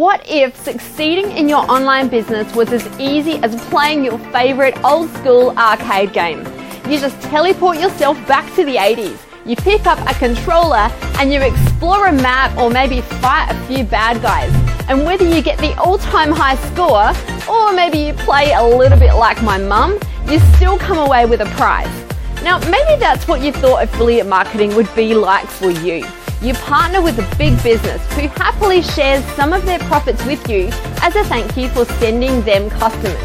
What if succeeding in your online business was as easy as playing your favorite old school arcade game? You just teleport yourself back to the 80s. You pick up a controller and you explore a map or maybe fight a few bad guys. And whether you get the all-time high score or maybe you play a little bit like my mum, you still come away with a prize. Now, maybe that's what you thought affiliate marketing would be like for you. You partner with a big business who happily shares some of their profits with you as a thank you for sending them customers.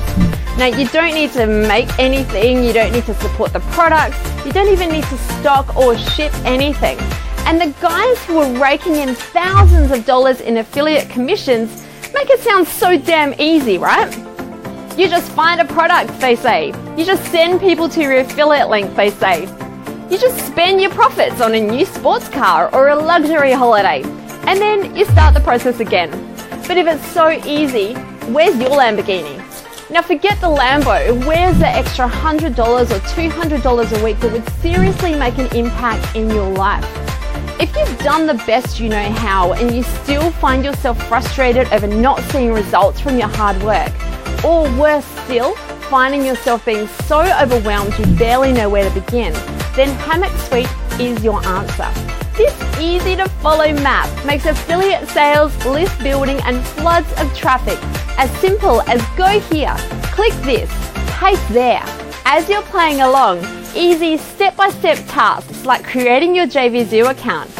Now, you don't need to make anything, you don't need to support the products, you don't even need to stock or ship anything. And the guys who are raking in thousands of dollars in affiliate commissions make it sound so damn easy, right? You just find a product, they say. You just send people to your affiliate link, they say. You just spend your profits on a new sports car or a luxury holiday, and then you start the process again. But if it's so easy, where's your Lamborghini? Now forget the Lambo, where's the extra $100 or $200 a week that would seriously make an impact in your life? If you've done the best you know how and you still find yourself frustrated over not seeing results from your hard work, or worse still, finding yourself being so overwhelmed you barely know where to begin, then Hammock Suite is your answer. This easy-to-follow map makes affiliate sales, list building, and floods of traffic as simple as go here, click this, paste there. As you're playing along, easy step-by-step tasks like creating your JVZoo account,